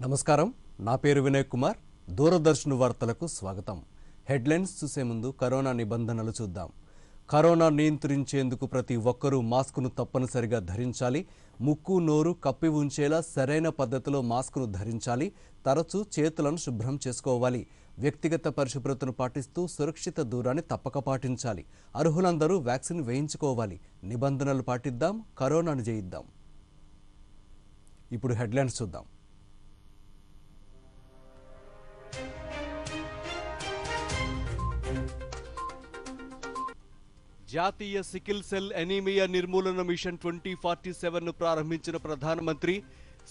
నమస్కారం నా పేరు వినయ్ కుమార్ దూరదర్శన్ వార్తలకు స్వాగతం హెడ్లైన్స్ చూసే ముందు కరోనా నిబంధనలు చూద్దాం కరోనా నియంత్రించేందుకు ప్రతి ఒక్కరూ మాస్కును తప్పనిసరిగా ధరించాలి ముక్కు నోరు కప్పి ఉంచేలా సరైన పద్ధతిలో మాస్కును ధరించాలి తరచూ చేతులను శుభ్రం చేసుకోవాలి వ్యక్తిగత పరిశుభ్రతను పాటిస్తూ సురక్షిత దూరాన్ని తప్పక పాటించాలి అర్హులందరూ వ్యాక్సిన్ వేయించుకోవాలి నిబంధనలు పాటిద్దాం కరోనాను జయిద్దాం ఇప్పుడు హెడ్లైన్స్ చూద్దాం జాతీయ సికిల్ సెల్ ఎనీమియా నిర్మూలన మిషన్ 2047 ను ప్రారంభించిన ప్రధానమంత్రి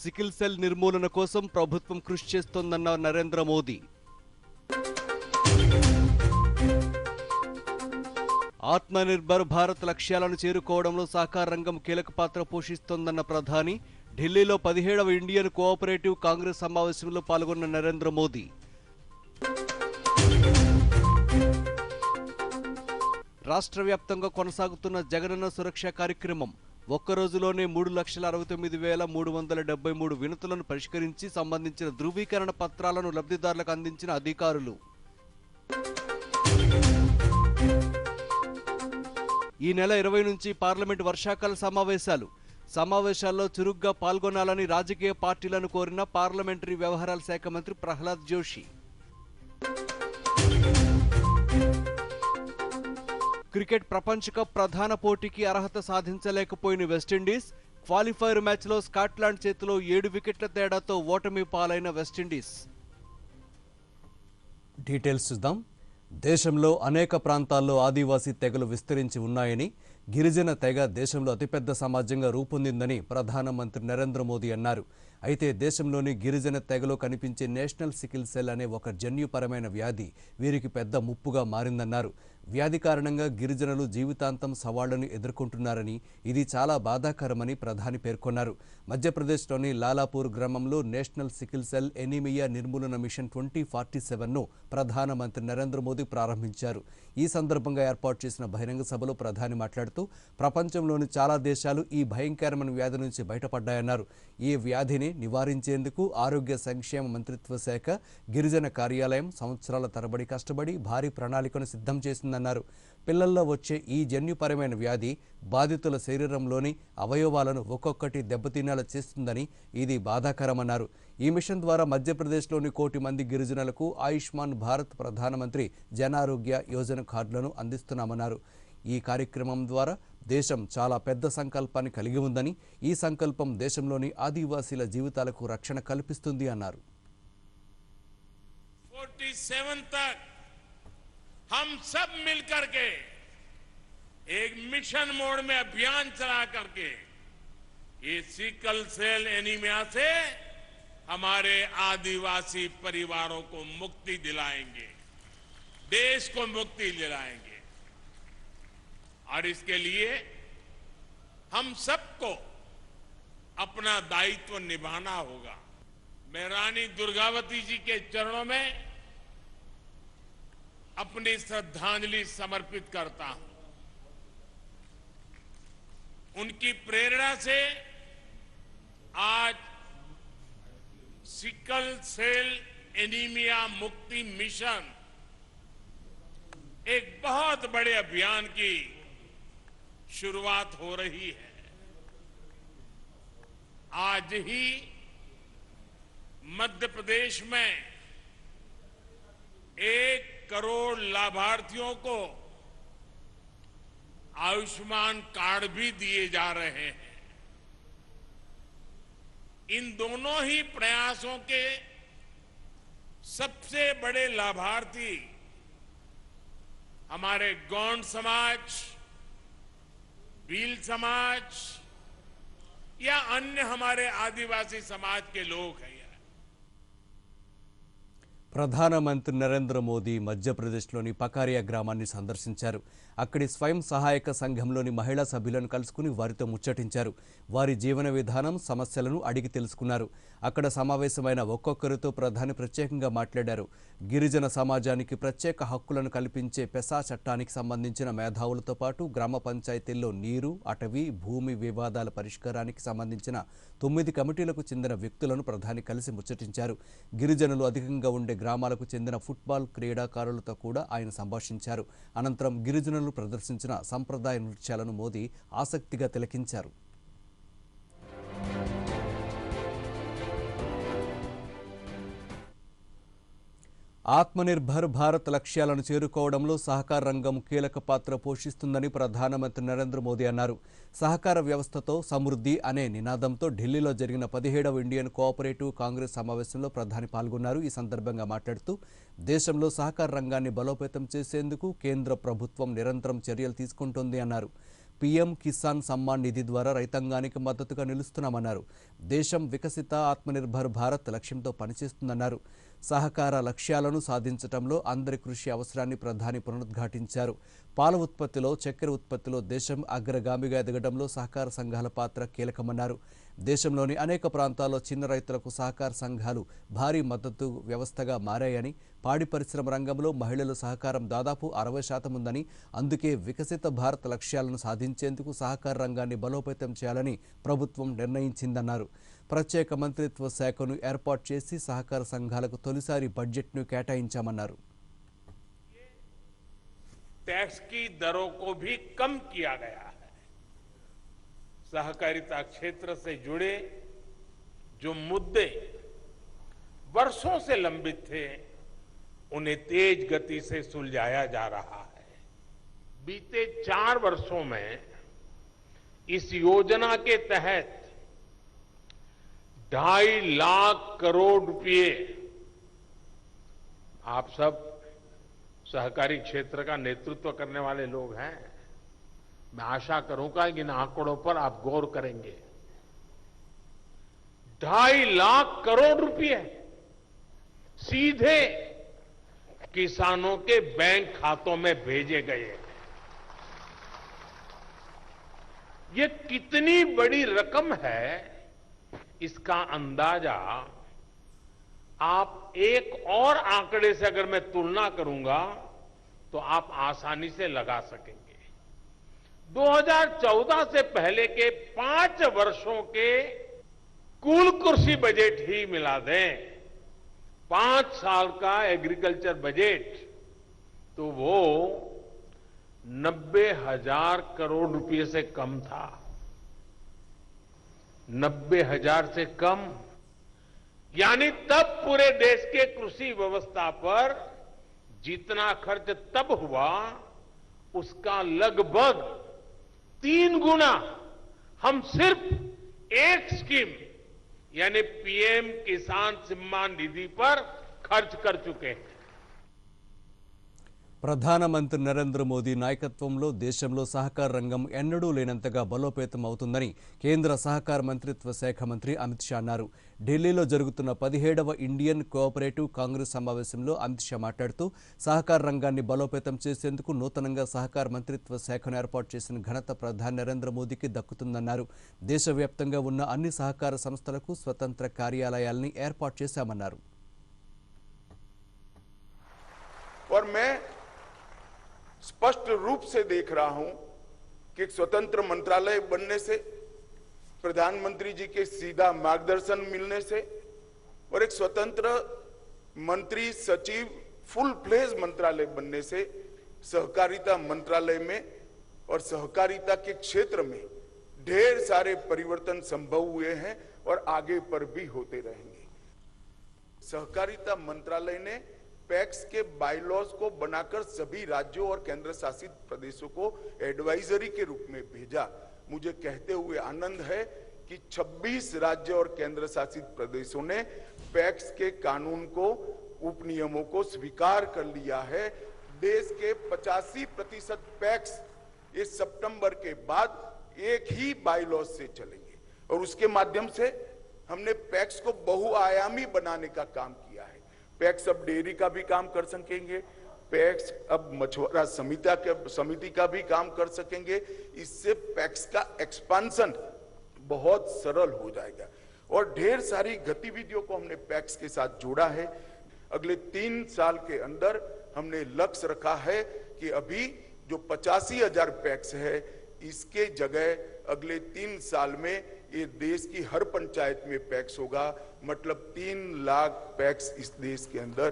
సికిల్ సెల్ నిర్మూలన కోసం ప్రభుత్వం కృషి చేస్తోందన్న నరేంద్ర మోదీ ఆత్మనిర్భర్ భారత్ లక్ష్యాలను చేరుకోవడంలో సహకార రంగం కీలక పాత్ర పోషిస్తోందన్న ప్రధాని ఢిల్లీలో 17వ ఇండియన్ కోఆపరేటివ్ కాంగ్రెస్ సమావేశంలో పాల్గొన్న నరేంద్ర మోదీ రాష్ట్ర వ్యాప్తంగా కొనసాగుతున్న జగనన్న సురక్ష కార్యక్రమం ఒక్క రోజులోనే 3,69,373 వినతులను పరిష్కరించి సంబంధించిన ధృవీకరణ పత్రాలను లబ్ధిదారులకు అందించిన అధికారులు ఈ నెల 20 నుంచి పార్లమెంట్ వర్షాకాల సమావేశాల్లో చురుగ్గా పాల్గొనాలని రాజకీయ పార్టీలను కోరిన పార్లమెంటరీ వ్యవహారాల శాఖ మంత్రి ప్రహ్లాద్ జోషి క్రికెట్ ప్రపంచ కప్ ప్రధాన పోటీకి అర్హత సాధించలేకపోయిన వెస్టిండీస్ క్వాలిఫైర్ మ్యాచ్లో స్కాట్లాండ్ చేతిలో 7 వికెట్ల తేడాతో ఓటమి పాలైన వెస్టిండీస్ డీటెయిల్స్ చూద్దాం దేశంలో అనేక ప్రాంతాల్లో ఆదివాసీ తెగలు విస్తరించి ఉన్నాయని గిరిజన తెగ దేశంలో అతిపెద్ద సమాజంగా రూపొందిందని ప్రధానమంత్రి నరేంద్ర మోదీ అన్నారు అయితే దేశంలోని గిరిజన తెగలో కనిపించే నేషనల్ సికిల్ సెల్ అనే ఒక జన్యుపరమైన వ్యాధి వీరికి పెద్ద ముప్పుగా మారిందన్నారు వ్యాధి కారణంగా గిరిజనులు జీవితాంతం సవాళ్లను ఎదుర్కొంటున్నారని ఇది చాలా బాధాకరమని ప్రధాని పేర్కొన్నారు మధ్యప్రదేశ్లోని లాలాపూర్ గ్రామంలో నేషనల్ సికిల్ సెల్ ఎనీమియా నిర్మూలన మిషన్ 2047ను ప్రధానమంత్రి నరేంద్ర మోదీ ప్రారంభించారు ఈ సందర్భంగా ఏర్పాటు చేసిన బహిరంగ సభలో ప్రధాని మాట్లాడుతూ ప్రపంచంలోని చాలా దేశాలు ఈ భయంకరమైన వ్యాధి నుంచి బయటపడ్డాయన్నారు ఈ వ్యాధిని నివారించేందుకు ఆరోగ్య సంక్షేమ మంత్రిత్వ శాఖ గిరిజన కార్యాలయం సంవత్సరాల తరబడి కష్టపడి భారీ ప్రణాళికను సిద్ధం చేసిందన్నారు పిల్లల్లో వచ్చే ఈ జన్యుపరమైన వ్యాధి బాధితుల శరీరంలోని అవయవాలను ఒక్కొక్కటి దెబ్బతినేలా చేస్తుందని ఇది బాధాకరమన్నారు ఈ మిషన్ ద్వారా మధ్యప్రదేశ్లోని 1 కోటి మంది గిరిజనులకు ఆయుష్మాన్ భారత్ ప్రధానమంత్రి జన ఆరోగ్య యోజన కార్డులను అందిస్తున్నామన్నారు ఈ కార్యక్రమం ద్వారా దేశం చాలా పెద్ద సంకల్పాన్ని కలిగి ఉందని ఈ సంకల్పం దేశంలోని ఆదివాసీల జీవితాలకు రక్షణ కల్పిస్తుంది అన్నారు 47 तक हम सब मिलकर के एक मिशन मोड में अभियान चला करके ये सिकल सेल एनीमिया से हमारे आदिवासी परिवारों को मुक्ति दिलाएंगे देश को मुक्ति दिलाएंगे और इसके लिए हम सबको अपना दायित्व निभाना होगा मैं रानी दुर्गावती जी के चरणों में अपनी श्रद्धांजलि समर्पित करता हूं उनकी प्रेरणा से आज सिकल सेल एनीमिया मुक्ति मिशन एक बहुत बड़े अभियान की शुरुआत हो रही है आज ही मध्य प्रदेश में 1 करोड़ लाभार्थियों को आयुष्मान कार्ड भी दिए जा रहे हैं इन दोनों ही प्रयासों के सबसे बड़े लाभार्थी हमारे गौंड समाज भील समाज या अन्य हमारे आदिवासी समाज के लोग हैं ప్రధానమంత్రి నరేంద్ర మోదీ మధ్యప్రదేశ్లోని పకారియా గ్రామాన్ని సందర్శించారు. అక్కడి స్వయం సహాయక సంఘంలోని మహిళా సభ్యులను కలుసుకుని వారితో ముచ్చటించారు. వారి జీవన విధానం, సమస్యలను అడిగి తెలుసుకున్నారు. అక్కడ సమావేశమైన ఒక్కొక్కరితో ప్రధాని ప్రత్యేకంగా మాట్లాడారు. గిరిజన సమాజానికి ప్రత్యేక హక్కులను కల్పించే పెసా చట్టానికి సంబంధించిన మేధావులతో పాటు గ్రామ పంచాయతీల్లో నీరు, అటవీ, భూమి వివాదాల పరిష్కారానికి సంబంధించిన 9 కమిటీలకు చెందిన వ్యక్తులను ప్రధాని కలిసి ముచ్చటించారు. గిరిజనులు అధికంగా ఉండే గ్రామాలకు చెందిన ఫుట్బాల్ క్రీడాకారులతో కూడా ఆయన సంభాషించారు. అనంతరం గిరిజనులు ప్రదర్శించిన సంప్రదాయ నృత్యాలను మోదీ ఆసక్తిగా తిలకించారు. ఆత్మనిర్భర్ భారత్ లక్ష్యాలను చేరుకోవడంలో సహకార రంగం కీలక పాత్ర పోషిస్తుందని ప్రధానమంత్రి నరేంద్ర మోదీ అన్నారు. సహకార వ్యవస్థతో సమృద్ధి అనే నినాదంతో ఢిల్లీలో జరిగిన 17వ ఇండియన్ కోఆపరేటివ్ కాంగ్రెస్ సమావేశంలో ప్రధాని పాల్గొన్నారు. ఈ సందర్భంగా మాట్లాడుతూ దేశంలో సహకార రంగాన్ని బలోపేతం చేసేందుకు కేంద్ర ప్రభుత్వం నిరంతరం చర్యలు తీసుకుంటోంది అన్నారు. పీఎం కిసాన్ సమ్మాన్ నిధి ద్వారా రైతాంగానికి మద్దతుగా నిలుస్తున్నామన్నారు. దేశం వికసిత ఆత్మనిర్భర్ భారత్ లక్ష్యంతో పనిచేస్తుందన్నారు. సహకార లక్ష్యాలను సాధించడంలో అందరి కృషి అవసరాన్ని ప్రధాని పునరుద్ఘాటించారు. పాల ఉత్పత్తిలో, చక్కెర ఉత్పత్తిలో దేశం అగ్రగామిగా ఎదగడంలో సహకార సంఘాల పాత్ర కీలకమన్నారు. దేశంలోని అనేక ప్రాంతాల్లో చిన్న రైతులకు సహకార సంఘాలు భారీ మద్దతు వ్యవస్థగా మారాయని, పాడి పరిశ్రమ రంగంలో మహిళల సహకారం దాదాపు 60% ఉందని, అందుకే వికసిత భారత్ లక్ష్యాలను సాధించేందుకు సహకార రంగాన్ని బలోపేతం చేయాలని ప్రభుత్వం నిర్ణయించిందన్నారు. ప్రత్యేక మంత్రిత్వ శాఖను ఏర్పాటు చేసి సహకార సంఘాలకు తొలిసారి బడ్జెట్ను కేటాయించామన్నారు. टैक्स की दरों को भी कम किया गया है। सहकारिता क्षेत्र से जुड़े जो मुद्दे वर्षों से लंबित थे, उन्हें तेज गति से सुलझाया जा रहा है। बीते 4 वर्षों में इस योजना के तहत 2.5 लाख करोड़ रुपए, आप सब सहकारी क्षेत्र का नेतृत्व करने वाले लोग हैं, मैं आशा करूंगा कि इन आंकड़ों पर आप गौर करेंगे। 2.5 लाख करोड़ रुपए सीधे किसानों के बैंक खातों में भेजे गए। ये कितनी बड़ी रकम है, इसका अंदाजा आप एक और आंकड़े से अगर मैं तुलना करूंगा तो आप आसानी से लगा सकेंगे। 2014 से पहले के 5 वर्षों के कुल कृषि बजट ही मिला दें, 5 साल का एग्रीकल्चर बजट, तो वो 90,000 करोड़ रुपए से कम था। 90,000 से कम, यानी तब पूरे देश के कृषि व्यवस्था पर जितना खर्च तब हुआ, उसका लगभग 3 गुना हम सिर्फ एक स्कीम यानी पीएम किसान सम्मान निधि पर खर्च कर चुके हैं। ప్రధానమంత్రి నరేంద్ర మోదీ నాయకత్వంలో దేశంలో సహకార రంగం ఎన్నడూ లేనంతగా బలోపేతం అవుతుందని కేంద్ర సహకార మంత్రిత్వ శాఖ మంత్రి అమిత్ షా అన్నారు. ఢిల్లీలో జరుగుతున్న 17వ ఇండియన్ కోఆపరేటివ్ కాంగ్రెస్ సమావేశంలో అమిత్ షా మాట్లాడుతూ సహకార రంగాన్ని బలోపేతం చేసేందుకు నూతనంగా సహకార మంత్రిత్వ శాఖను ఏర్పాటు చేసిన ఘనత ప్రధాని నరేంద్ర మోదీకి దక్కుతుందన్నారు. దేశవ్యాప్తంగా ఉన్న అన్ని సహకార సంస్థలకు స్వతంత్ర కార్యాలయాల్ని ఏర్పాటు చేశామన్నారు. स्पष्ट रूप से देख रहा हूं कि एक स्वतंत्र मंत्रालय बनने से, प्रधानमंत्री जी के सीधा मार्गदर्शन मिलने से और एक स्वतंत्र मंत्री सचिव फुल फ्लेज मंत्रालय बनने से सहकारिता मंत्रालय में और सहकारिता के क्षेत्र में ढेर सारे परिवर्तन संभव हुए हैं और आगे पर भी होते रहेंगे। सहकारिता मंत्रालय ने पैक्स के बायलॉज को बनाकर सभी राज्यों और केंद्र शासित प्रदेशों को एडवाइजरी के रूप में भेजा। मुझे कहते हुए आनंद है कि 26 राज्य और केंद्र शासित प्रदेशों ने पैक्स के कानून को, उपनियमों को स्वीकार कर लिया है। देश के 85% पैक्स इस सितंबर के बाद एक ही बायलॉज से चलेंगे और उसके माध्यम से हमने पैक्स को बहुआयामी बनाने का काम किया है। पैक्स अब डेयरी का भी काम कर सकेंगे, पैक्स अब मछुआरा समिति का भी काम कर सकेंगे। इससे पैक्स का एक्सपांशन बहुत सरल हो जाएगा और ढेर सारी गतिविधियों को हमने पैक्स के साथ जोड़ा है। अगले 3 साल के अंदर हमने लक्ष्य रखा है कि अभी जो 85,000 पैक्स है, इसके जगह अगले 3 साल में ये देश की हर पंचायत में पैक्स होगा। मतलब 3 लाख पैक्स इस देश के अंदर।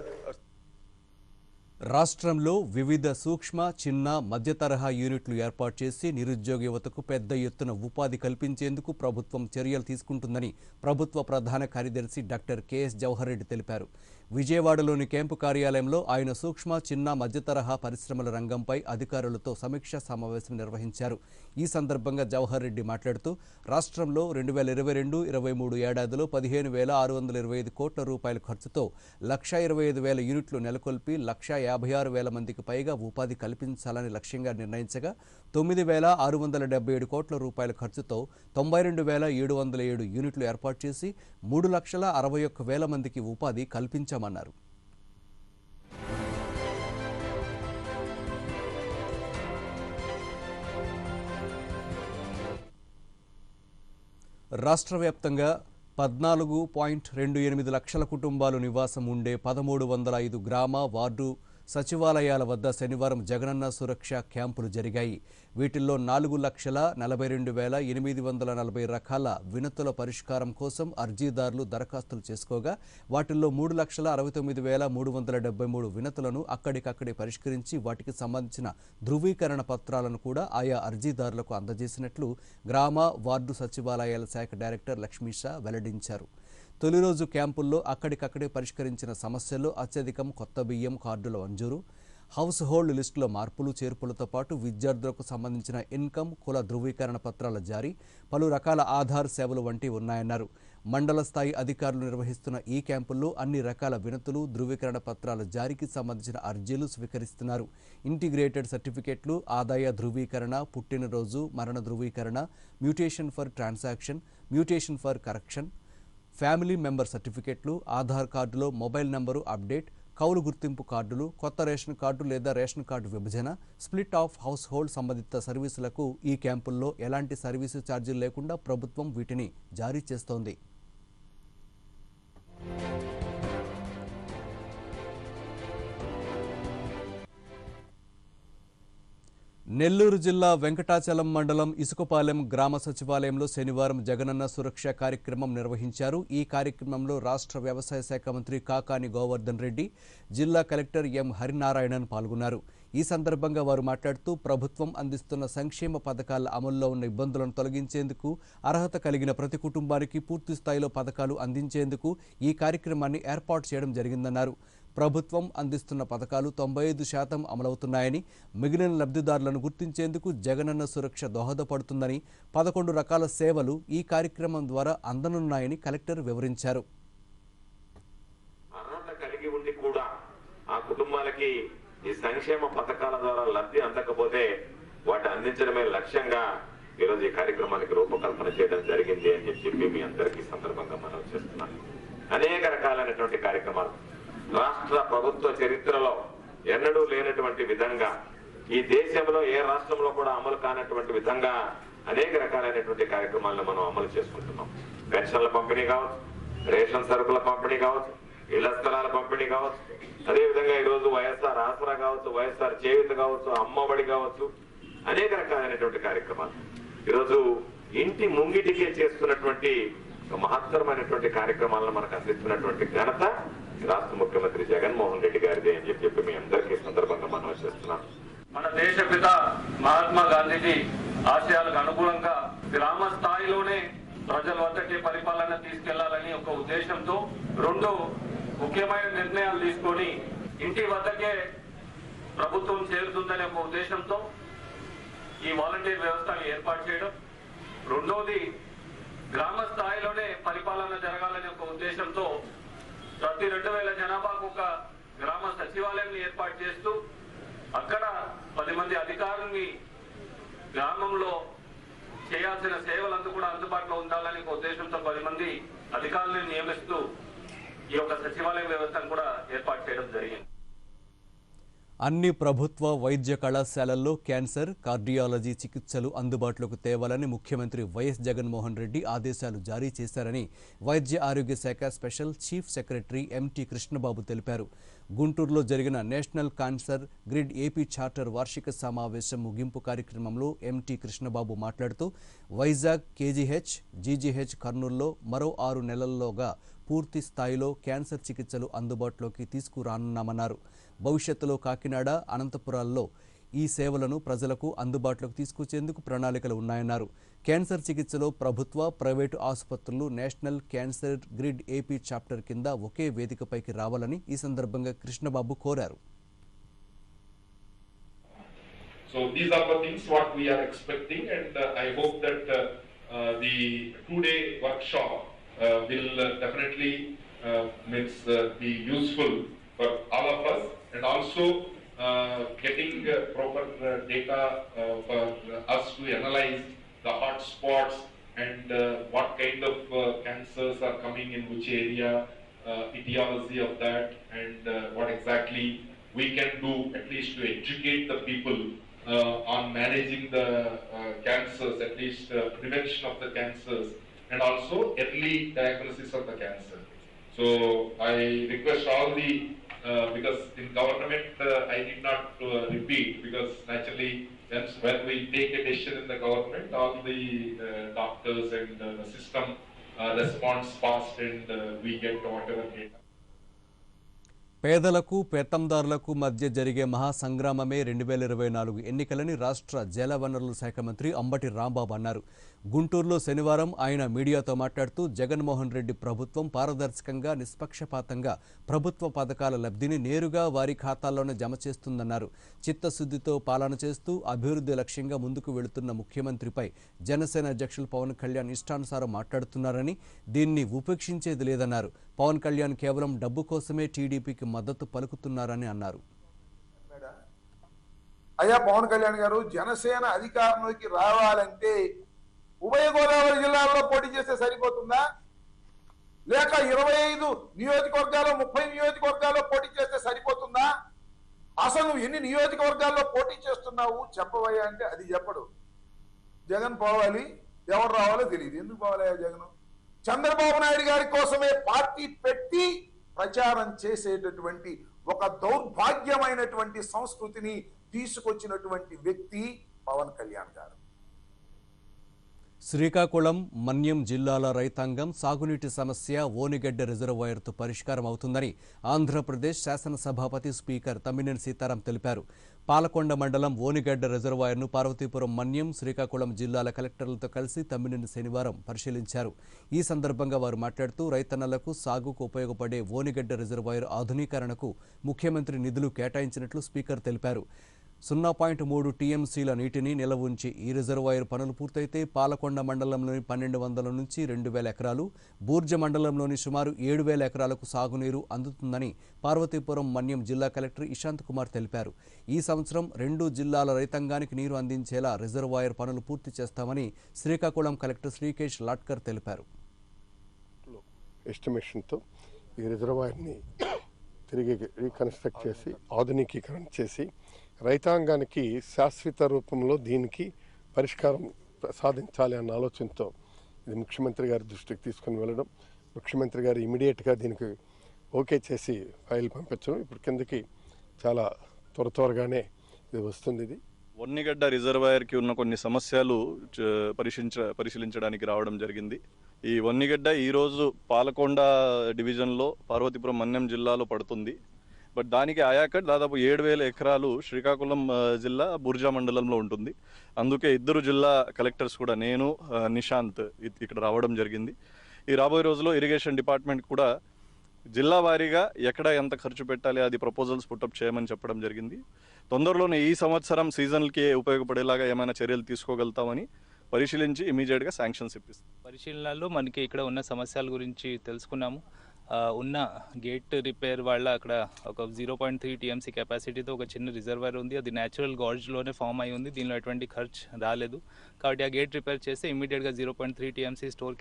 రాష్ట్రంలో వివిధ సూక్ష్మ చిన్న మధ్య తరహా యూనిట్లు ఏర్పాటు చేసి నిరుద్యోగ యువతకు పెద్ద ఎత్తున ఉపాధి కల్పించేందుకు ప్రభుత్వం చర్యలు తీసుకుంటుందని ప్రభుత్వ ప్రధాన కార్యదర్శి డాక్టర్ కెఎస్ జవహర్ రెడ్డి తెలిపారు. విజయవాడలోని క్యాంపు కార్యాలయంలో ఆయన సూక్ష్మ చిన్న మధ్య తరహా పరిశ్రమల రంగంపై అధికారులతో సమీక్షా సమావేశం నిర్వహించారు. ఈ సందర్భంగా జవహర్ రెడ్డి మాట్లాడుతూ రాష్ట్రంలో 2022-23 ఏడాదిలో 15,625 కోట్ల రూపాయల ఖర్చుతో 1,25,000 యూనిట్లు నెలకొల్పి 1,56,000 మందికి పైగా ఉపాధి కల్పించాలని లక్ష్యంగా నిర్ణయించగా 9,677 కోట్ల రూపాయల ఖర్చుతో 92,707 యూనిట్లు ఏర్పాటు చేసి 3,61,000 మందికి ఉపాధి కల్పించామన్నారు. రాష్ట్ర వ్యాప్తంగా 14.28 లక్షల కుటుంబాలు నివాసం ఉండే 1,305 గ్రామ వార్డు సచివాలయాల వద్ద శనివారం జగనన్న సురక్ష క్యాంపులు జరిగాయి. వీటిల్లో 4,42,840 రకాల వినతుల పరిష్కారం కోసం అర్జీదారులు దరఖాస్తులు చేసుకోగా వాటిల్లో 3,69,373 వినతులను అక్కడికక్కడే పరిష్కరించి వాటికి సంబంధించిన ధృవీకరణ పత్రాలను కూడా ఆయా అర్జీదారులకు అందజేసినట్లు గ్రామ వార్డు సచివాలయాల శాఖ డైరెక్టర్ లక్ష్మీషా వెల్లడించారు. తొలి రోజు క్యాంపుల్లో అక్కడికక్కడే పరిష్కరించిన సమస్యల్లో అత్యధికం కొత్త బియ్యం కార్డుల మంజూరు, హౌస్ హోల్డ్ లిస్టులో మార్పులు చేర్పులతో పాటు విద్యార్థులకు సంబంధించిన ఇన్కమ్ కుల ధృవీకరణ పత్రాల జారీ, పలు రకాల ఆధార్ సేవలు వంటివి ఉన్నాయన్నారు. మండల స్థాయి అధికారులు నిర్వహిస్తున్న ఈ క్యాంపుల్లో అన్ని రకాల వినతులు, ధృవీకరణ పత్రాల జారీకి సంబంధించిన అర్జీలు స్వీకరిస్తున్నారు. ఇంటిగ్రేటెడ్ సర్టిఫికెట్లు, ఆదాయ ధృవీకరణ, పుట్టినరోజు, మరణ ధృవీకరణ, mutation for transaction, mutation for correction, family member సర్టిఫికెట్లు, ఆధార్ కార్డులో మొబైల్ నంబరు అప్డేట్, కౌలు గుర్తింపు కార్డులు, కొత్త రేషన్ కార్డు లేదా రేషన్ కార్డు విభజన, స్ప్లిట్ ఆఫ్ హౌస్ హోల్డ్ సంబంధిత సర్వీసులకు ఈ క్యాంపుల్లో ఎలాంటి సర్వీసు ఛార్జీలు లేకుండా ప్రభుత్వం వీటిని జారీ చేస్తోంది. నెల్లూరు జిల్లా వెంకటాచలం మండలం ఇసుకపాలెం గ్రామ సచివాలయంలో శనివారం జగనన్న సురక్ష కార్యక్రమం నిర్వహించారు. ఈ కార్యక్రమంలో రాష్ట్ర వ్యవసాయ శాఖ మంత్రి కాకాని గోవర్ధన్ రెడ్డి, జిల్లా కలెక్టర్ ఎం హరినారాయణన్ పాల్గొన్నారు. ఈ సందర్భంగా వారు మాట్లాడుతూ ప్రభుత్వం అందిస్తున్న సంక్షేమ పథకాల అమల్లో ఉన్న ఇబ్బందులను తొలగించేందుకు, అర్హత కలిగిన ప్రతి కుటుంబానికి పూర్తి స్థాయిలో పథకాలు అందించేందుకు ఈ కార్యక్రమాన్ని ఏర్పాటు చేయడం జరిగిందన్నారు. ప్రభుత్వం అందిస్తున్న పథకాలు 95% అమలవుతున్నాయని, మిగిలిన లబ్ధిదారులను గుర్తించేందుకు జగనన్న సురక్ష దోహదపడుతుందని, 11 రకాల సేవలు ఈ కార్యక్రమం ద్వారా అందనున్నాయని కలెక్టర్ వివరించారు. అర్హత కలిగి ఉండి కూడా ఆ కుటుంబాలకి ఈ సంక్షేమ పథకాల ద్వారా లబ్ధి అందకపోతే వాటి అందించడమే లక్ష్యంగా ఈరోజు ఈ కార్యక్రమానికి రూపకల్పన చేయడం జరిగింది అని చెప్పి మీ అందరికీ సందర్భంగా మనం చేస్తున్నాం. అనేక రకాలైనటువంటి కార్యక్రమాలు రాష్ట్ర ప్రభుత్వ చరిత్రలో ఎన్నడూ లేనటువంటి విధంగా, ఈ దేశంలో ఏ రాష్ట్రంలో కూడా అమలు కానటువంటి విధంగా అనేక రకాలైనటువంటి కార్యక్రమాలను మనం అమలు చేసుకుంటున్నాం. పెన్షన్ల పంపిణీ కావచ్చు, రేషన్ సరుకుల పంపిణీ కావచ్చు, ఇళ్ల స్థలాల పంపిణీ కావచ్చు, అదేవిధంగా ఈరోజు వైఎస్ఆర్ ఆసరా కావచ్చు, వైఎస్ఆర్ చేయూత కావచ్చు, అమ్మఒడి కావచ్చు, అనేక రకాలైనటువంటి కార్యక్రమాలు ఈరోజు ఇంటి ముంగిటికే చేస్తున్నటువంటి మహత్తరమైనటువంటి కార్యక్రమాలను మనకు అందిస్తున్నటువంటి ఘనత రాష్ట్ర ముఖ్యమంత్రి జగన్మోహన్ రెడ్డి గారిదే అని చెప్పి మీ అందరికీ సందర్భంగా మనం చేస్తున్నాం. మన దేశ పిత మహాత్మా గాంధీజీ ఆశయాలకు అనుగుణంగా గ్రామ స్థాయిలోనే ప్రజల వద్దకే పరిపాలన తీసుకెళ్లాలని ఒక ఉద్దేశంతో 2 ముఖ్యమైన నిర్ణయాలు తీసుకొని ఇంటి వద్దకే ప్రభుత్వం చేరుతుందనే ఒక ఉద్దేశంతో ఈ వాలంటీర్ వ్యవస్థను ఏర్పాటు చేయడం, రెండోది గ్రామ స్థాయిలోనే పరిపాలన జరగాలనే ఒక ఉద్దేశంతో ప్రతి 2,000 జనాభాకు ఒక గ్రామ సచివాలయాన్ని ఏర్పాటు చేస్తూ అక్కడ 10 మంది అధికారుల్ని గ్రామంలో చేయాల్సిన సేవలంతా కూడా అందుబాటులో ఉండాలని ఒక ఉద్దేశంతో 10 మంది అధికారులను నియమిస్తూ ఈ యొక్క సచివాలయ వ్యవస్థను కూడా ఏర్పాటు చేయడం జరిగింది. అన్ని ప్రభుత్వ వైద్య కళాశాలల్లో క్యాన్సర్, కార్డియాలజీ చికిత్సలు అందుబాటులోకి తేవాలని ముఖ్యమంత్రి వైఎస్ జగన్మోహన్ రెడ్డి ఆదేశాలు జారీ చేశారని వైద్య ఆరోగ్య శాఖ special chief secretary empty Krishnababu తెలిపారు. గుంటూరులో జరిగిన national cancer grid AP charter వార్షిక సమావేశం ముగింపు కార్యక్రమంలో ఎంటీ కృష్ణబాబు మాట్లాడుతూ వైజాగ్, కేజీహెచ్, జీజీహెచ్, కర్నూలులో మరో 6 నెలల్లోగా పూర్తి స్థాయిలో క్యాన్సర్ చికిత్సలు అందుబాటులోకి తీసుకురానున్నామన్నారు. భవిష్యత్తులో కాకినాడ, అనంతపురాల్లో ఈ సేవలను ప్రజలకు అందుబాటులోకి తీసుకొచ్చేందుకు ప్రణాళికలు ఉన్నాయన్నారు. క్యాన్సర్ చికిత్సలో ప్రభుత్వ, ప్రైవేటు ఆసుపత్రులు national cancer grid AP chapter కింద ఒకే వేదికపైకి రావాలని ఈ సందర్భంగా కృష్ణబాబు కోరారు. So these are the things what we are expecting, and I hope that the 2-day workshop will definitely be useful for all of us, and also getting proper data for us to analyze the hot spots and what kind of cancers are coming in which area, etiology of that, and what exactly we can do at least to educate the people on managing the cancers, at least prevention of the cancers, and also early diagnosis of the cancer. So I request all the because in government I need not repeat, because naturally when we take a decision in the government, all the doctors and the system responds fast, and we get whatever data. పేదలకు, పెత్తందారులకు మధ్య జరిగే మహాసంగ్రామమే 2024 ఎన్నికలని రాష్ట్ర జలవనరుల శాఖ మంత్రి అంబటి రాంబాబు అన్నారు. గుంటూరులో శనివారం ఆయన మీడియాతో మాట్లాడుతూ జగన్మోహన్ రెడ్డి ప్రభుత్వం పారదర్శకంగా, నిష్పక్షపాతంగా ప్రభుత్వ పథకాల లబ్ధిని నేరుగా వారి ఖాతాల్లోనే జమ చేస్తుందన్నారు. చిత్తశుద్ధితో పాలన చేస్తూ అభివృద్ధి లక్ష్యంగా ముందుకు వెళుతున్న ముఖ్యమంత్రిపై జనసేన అధ్యక్షులు పవన్ కళ్యాణ్ ఇష్టానుసారం మాట్లాడుతున్నారని, దీన్ని ఉపేక్షించేది లేదన్నారు. పవన్ కళ్యాణ్ కేవలం డబ్బు కోసమే టీడీపీకి మద్దతు పలుకుతున్నారని అన్నారు. అయ్యా పవన్ కళ్యాణ్ గారు, జనసేన అధికారంలోకి రావాలంటే ఉభయ గోదావరి జిల్లాల్లో పోటీ చేస్తే సరిపోతుందా, లేక 25 నియోజకవర్గాల్లో 30 నియోజకవర్గాల్లో పోటీ చేస్తే సరిపోతుందా? అసలు నువ్వు ఎన్ని నియోజకవర్గాల్లో పోటీ చేస్తున్నావు చెప్పవయ్యా అంటే అది చెప్పడు. జగన్ పోవాలి, ఎవరు రావాలో తెలియదు. ఎందుకు పోవాలయ్యా జగన్? చంద్రబాబు నాయుడు గారి కోసమే పార్టీ పెట్టి ప్రచారం చేసేటటువంటి ఒక దౌర్భాగ్యమైనటువంటి సంస్కృతిని తీసుకొచ్చినటువంటి వ్యక్తి పవన్ కళ్యాణ్ గారు. శ్రీకాకుళం, మన్యం జిల్లాల రైతాంగం సాగునీటి సమస్య ఓనిగడ్డ రిజర్వాయర్తో పరిష్కారం అవుతుందని ఆంధ్రప్రదేశ్ శాసనసభాపతి స్పీకర్ తమ్మినేని సీతారాం తెలిపారు. పాలకొండ మండలం ఓనిగడ్డ రిజర్వాయర్ను పార్వతీపురం, మన్యం, శ్రీకాకుళం జిల్లాల కలెక్టర్లతో కలిసి తమ్మినేని శనివారం పరిశీలించారు. ఈ సందర్భంగా వారు మాట్లాడుతూ రైతన్నలకు సాగుకు ఉపయోగపడే ఓనిగడ్డ రిజర్వాయర్ ఆధునీకరణకు ముఖ్యమంత్రి నిధులు కేటాయించినట్లు స్పీకర్ తెలిపారు. 0.3 టీఎంసీల నీటిని నిల్వ ఉంచి ఈ రిజర్వాయర్ పనులు పూర్తయితే పాలకొండ మండలంలోని 1200 నుంచి 2000 ఎకరాలు, బూర్జ మండలంలోని సుమారు 7000 ఎకరాలకు సాగునీరు అందుతుందని పార్వతీపురం, మన్యం జిల్లా కలెక్టర్ ఇశాంత్ కుమార్ తెలిపారు. ఈ సంవత్సరం 2 జిల్లాల రైతాంగానికి నీరు అందించేలా రిజర్వాయర్ పనులు పూర్తి చేస్తామని శ్రీకాకుళం కలెక్టర్ శ్రీకేష్ లాట్కర్ తెలిపారు. ఎస్టిమేషన్తో ఈ రిజర్వాయర్ని తిరిగి రీకన్స్ట్రక్ట్ చేసి ఆధునికీకరణ చేసి రైతాంగానికి శాశ్వత రూపంలో దీనికి పరిష్కారం సాధించాలి అన్న ఆలోచనతో ఇది ముఖ్యమంత్రి గారి దృష్టికి తీసుకుని వెళ్ళడం, ముఖ్యమంత్రి గారు ఇమీడియట్గా దీనికి ఓకే చేసి ఫైల్ పంపించడం, ఇప్పుడు కిందకి చాలా త్వరగానే ఇది వస్తుంది. ఇది ఒన్నిగడ్డ రిజర్వాయర్కి ఉన్న కొన్ని సమస్యలు పరిశీలించడానికి రావడం జరిగింది. ఈ ఒన్నిగడ్డ ఈరోజు పాలకొండ డివిజన్లో పార్వతీపురం, మన్యం జిల్లాలో పడుతుంది. బట్ దానికి ఆయాకట్ దాదాపు 7000 ఎకరాలు శ్రీకాకుళం జిల్లా బుర్జా మండలంలో ఉంటుంది. అందుకే 2 జిల్లా కలెక్టర్స్ కూడా, నేను, నిశాంత్ ఇక్కడ రావడం జరిగింది. ఈ రాబోయే రోజుల్లో ఇరిగేషన్ డిపార్ట్మెంట్ కూడా జిల్లా వారీగా ఎక్కడ ఎంత ఖర్చు పెట్టాలి అది ప్రపోజల్స్ పుట్టప్ చేయమని చెప్పడం జరిగింది. తొందరలోనే ఈ సంవత్సరం సీజన్కి ఉపయోగపడేలాగా ఏమైనా చర్యలు తీసుకోగలుగుతామని పరిశీలించి ఇమీడియట్గా శాంక్షన్స్ ఇప్పిస్తాం. పరిశీలనలో మనకి ఇక్కడ ఉన్న సమస్యల గురించి తెలుసుకున్నాము. ఉన్న గేట్ రిపేర్ వల్ల అక్కడ ఒక 0.3 టీఎంసీ కెపాసిటీతో ఒక చిన్న రిజర్వర్ ఉంది. అది న్యాచురల్ గార్జ్లోనే ఫామ్ అయి ఉంది. దీనిలో ఎటువంటి ఖర్చు రాలేదు. కాబట్టి ఆ గేట్ రిపేర్ చేస్తే ఇమీడియట్గా 0.3 టీఎంసీ స్టోర్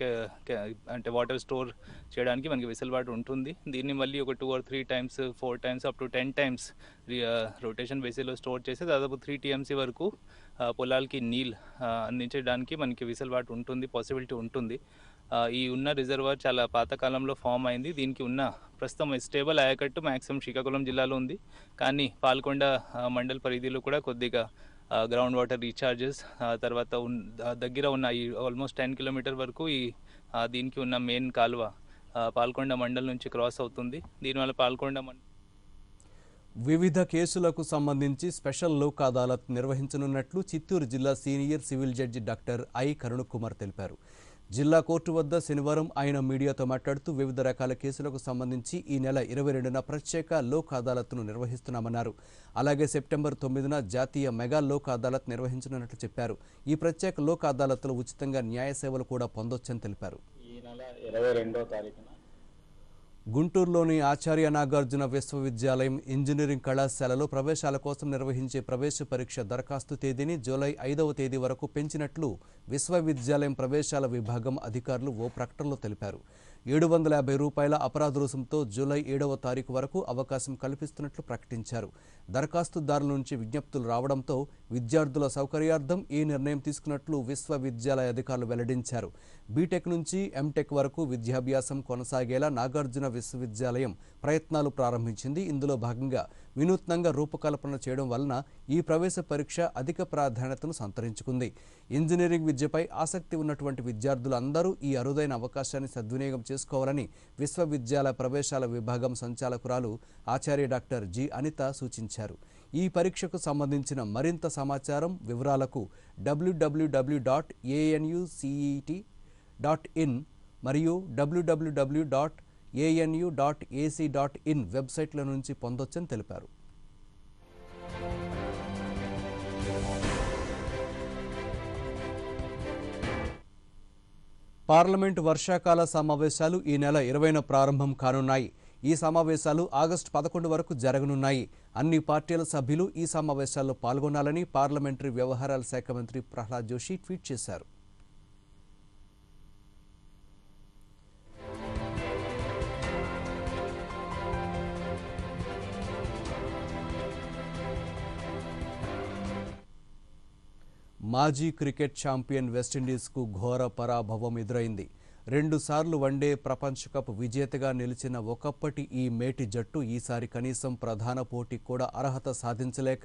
అంటే వాటర్ స్టోర్ చేయడానికి మనకి వెసులుబాటు ఉంటుంది. దీన్ని మళ్ళీ ఒక 2 or 3 times 4 times up to 10 times rotation బేసిస్లో స్టోర్ చేసి దాదాపు 3 టీఎంసీ వరకు పొలాలకి నీళ్ళు అందించడానికి మనకి వెసులుబాటు ఉంటుంది, పాసిబిలిటీ ఉంటుంది. ఈ ఉన్న రిజర్వాయర్ చాలా పాతకాలంలో ఫామ్ అయింది. దీనికి ఉన్న ప్రస్తుతం స్టేబుల్ ఆయకట్టు మ్యాక్సిమం శ్రీకాకుళం జిల్లాలో ఉంది. కానీ పాల్కొండ మండల పరిధిలో కూడా కొద్దిగా గ్రౌండ్ వాటర్ రీఛార్జెస్ తర్వాత దగ్గర ఉన్న ఈ ఆల్మోస్ట్ 10 కిలోమీటర్ వరకు ఈ దీనికి ఉన్న మెయిన్ కాలువ పాల్కొండ మండలం నుంచి క్రాస్ అవుతుంది. దీనివల్ల పాల్కొండ వివిధ కేసులకు సంబంధించి స్పెషల్ లోక్ అదాలత్ నిర్వహించనున్నట్లు చిత్తూరు జిల్లా senior civil judge doctor I Karunakumar తెలిపారు. జిల్లా కోర్టు వద్ద శనివారం ఆయన మీడియాతో మాట్లాడుతూ వివిధ రకాల కేసులకు సంబంధించి ఈ నెల 22న ప్రత్యేక లోక్ అదాలత్ను నిర్వహిస్తున్నామన్నారు. అలాగే సెప్టెంబర్ 9న జాతీయ మెగా లోక్ అదాలత్ నిర్వహించనున్నట్లు చెప్పారు. ఈ ప్రత్యేక లోక్ అదాలత్లో ఉచితంగా న్యాయ సేవలు కూడా పొందొచ్చని తెలిపారు. ఈ నెల 22వ తారీఖున గుంటూరులోని ఆచార్య నాగార్జున విశ్వవిద్యాలయం ఇంజనీరింగ్ కళాశాలలో ప్రవేశాల కోసం నిర్వహించే ప్రవేశ పరీక్ష దరఖాస్తు తేదీని జూలై 5వ తేదీ వరకు పెంచినట్లు విశ్వవిద్యాలయం ప్రవేశాల విభాగం అధికారులు ఓ ప్రకటనలో తెలిపారు. 750 రూపాయల అపరాధ రుసుంతో జూలై 7వ తారీఖు వరకు అవకాశం కల్పిస్తున్నట్లు ప్రకటించారు. దరఖాస్తుదారుల నుంచి విజ్ఞప్తులు రావడంతో విద్యార్థుల సౌకర్యార్థం ఈ నిర్ణయం తీసుకున్నట్లు విశ్వవిద్యాలయ అధికారులు వెల్లడించారు. బీటెక్ నుంచి ఎంటెక్ వరకు విద్యాభ్యాసం కొనసాగేలా నాగార్జున విశ్వవిద్యాలయం ప్రయత్నాలు ప్రారంభించింది. ఇందులో భాగంగా వినూత్నంగా రూపకల్పన చేయడం వలన ఈ ప్రవేశ పరీక్ష అధిక ప్రాధాన్యతను సంతరించుకుంది. ఇంజనీరింగ్ విద్యపై ఆసక్తి ఉన్నటువంటి విద్యార్థులందరూ ఈ అరుదైన అవకాశాన్ని సద్వినియోగం చేసుకోవాలని విశ్వవిద్యాలయ ప్రవేశాల విభాగం సంచాలకురాలు ఆచార్య డాక్టర్ జి అనిత సూచించారు. ఈ పరీక్షకు సంబంధించిన మరింత సమాచారం వివరాలకు www.anucet.in మరియు www.anu.ac.in వెబ్సైట్ల నుంచి పొందొచ్చని తెలిపారు. పార్లమెంటు వర్షాకాల సమావేశాలు ఈ నెల 20న ప్రారంభం కానున్నాయి. ఈ సమావేశాలు ఆగస్టు 11 వరకు జరగనున్నాయి. అన్ని పార్టీల సభ్యులు ఈ సమావేశాల్లో పాల్గొనాలని పార్లమెంటరీ వ్యవహారాల శాఖ మంత్రి ప్రహ్లాద్ జోషి ట్వీట్ చేశారు. మాజీ క్రికెట్ ఛాంపియన్ వెస్టిండీస్కు ఘోర పరాభవం ఎదురైంది. 2 సార్లు వన్డే ప్రపంచ కప్ విజేతగా నిలిచిన ఒకప్పటి ఈ మేటి జట్టు ఈసారి కనీసం ప్రధాన పోటీ కూడా అర్హత సాధించలేక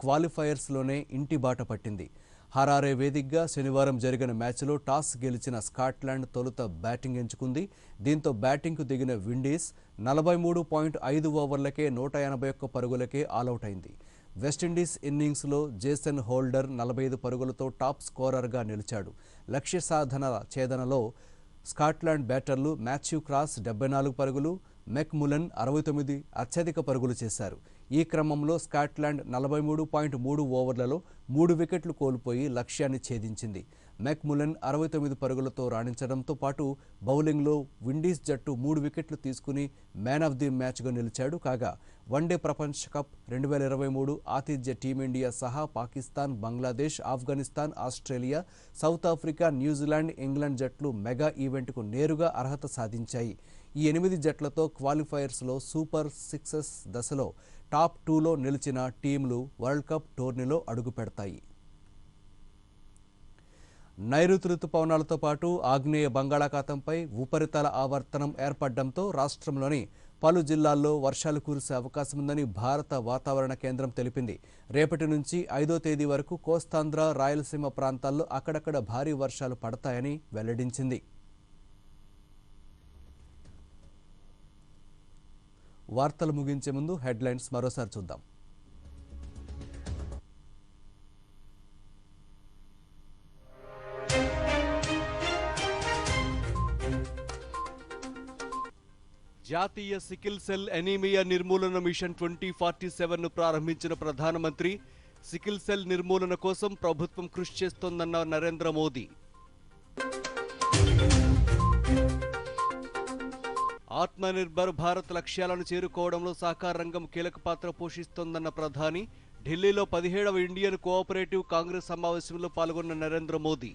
క్వాలిఫైయర్స్లోనే ఇంటిబాట పట్టింది. హరారే వేదికగా శనివారం జరిగిన మ్యాచ్లో టాస్ గెలిచిన స్కాట్లాండ్ తొలుత బ్యాటింగ్ ఎంచుకుంది. దీంతో బ్యాటింగ్కు దిగిన విండీస్ 43.5 ఓవర్లకే 181 పరుగులకే ఆలౌట్ అయింది. వెస్టిండీస్ ఇన్నింగ్స్లో జేసన్ హోల్డర్ 45 పరుగులతో టాప్ స్కోరర్గా నిలిచాడు. లక్ష్య సాధన ఛేదనలో స్కాట్లాండ్ బ్యాటర్లు మాథ్యూ క్రాస్ 74 పరుగులు, మెక్ములన్ 69 అత్యధిక పరుగులు చేశారు. ఈ క్రమంలో స్కాట్లాండ్ 43.3 ఓవర్లలో 3 వికెట్లు కోల్పోయి లక్ష్యాన్ని ఛేదించింది. మెక్ములన్ 69 పరుగులతో రాణించడంతో పాటు బౌలింగ్లో విండీస్ జట్టు 3 వికెట్లు తీసుకుని మ్యాన్ ఆఫ్ ది మ్యాచ్గా నిలిచాడు. కాగా వన్డే ప్రపంచ కప్ 2023 ఆతిథ్య టీమిండియా సహా Pakistan, Bangladesh, Afghanistan, Australia, south Africa, New Zealand, England జట్లు మెగా ఈవెంట్కు నేరుగా అర్హత సాధించాయి. ఈ 8 జట్లతో క్వాలిఫైయర్స్లో సూపర్ 6 దశలో టాప్ 2లో నిలిచిన టీంలు వరల్డ్ కప్ టోర్నీలో అడుగు పెడతాయి. నైరుతి రుతుపవనాలతో పాటు ఆగ్నేయ బంగాళాఖాతంపై ఉపరితల ఆవర్తనం ఏర్పడడంతో రాష్ట్రంలోని పలు జిల్లాల్లో వర్షాలు కురిసే అవకాశం ఉందని భారత వాతావరణ కేంద్రం తెలిపింది. రేపటి నుంచి 5వ తేదీ వరకు కోస్తాంధ్ర, రాయలసీమ ప్రాంతాల్లో అక్కడక్కడ భారీ వర్షాలు పడతాయని వెల్లడించింది. వార్తలు ముగించే ముందు హెడ్లైన్స్ మరోసారి చూద్దాం. జాతీయ సికిల్ సెల్ ఎనీమియా నిర్మూలన మిషన్ 2047ను ప్రారంభించిన ప్రధానమంత్రి. సికిల్ సెల్ నిర్మూలన కోసం ప్రభుత్వం కృషి చేస్తోందన్న నరేంద్ర మోదీ. ఆత్మనిర్భర్ భారత్ లక్ష్యాలను చేరుకోవడంలో సహకార రంగం కీలక పాత్ర పోషిస్తోందన్న ప్రధాని. ఢిల్లీలో 17వ ఇండియన్ కోఆపరేటివ్ కాంగ్రెస్ సమావేశంలో పాల్గొన్న నరేంద్ర మోదీ.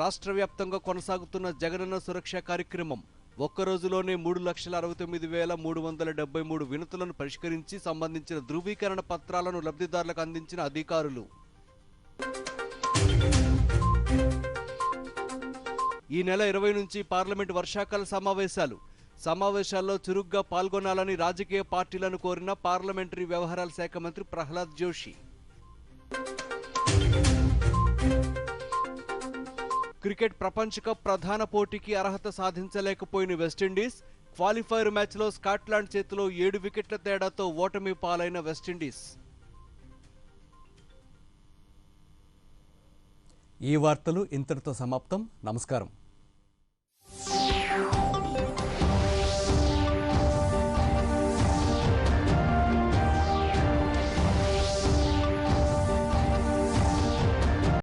రాష్ట్ర వ్యాప్తంగా కొనసాగుతున్న జగనన్న సురక్ష కార్యక్రమం. ఒక్క రోజులోనే 3,69,373 వినతులను పరిష్కరించి సంబంధించిన ధృవీకరణ పత్రాలను లబ్ధిదారులకు అందించిన అధికారులు. ఈ నెల 20 నుంచి పార్లమెంట్ వర్షాకాల సమావేశాల్లో చురుగ్గా పాల్గొనాలని రాజకీయ పార్టీలను కోరిన పార్లమెంటరీ వ్యవహారాల శాఖ మంత్రి ప్రహ్లాద్ జోషి. క్రికెట్ ప్రపంచ కప్ ప్రధాన పోటీకి అర్హత సాధించలేకపోయిన వెస్టిండీస్. క్వాలిఫైర్ మ్యాచ్లో స్కాట్లాండ్ చేతిలో 7 వికెట్ల తేడాతో ఓటమి పాలైన వెస్టిండీస్. ఈ వార్తలు ఇంతటితో సమాప్తం. నమస్కారం.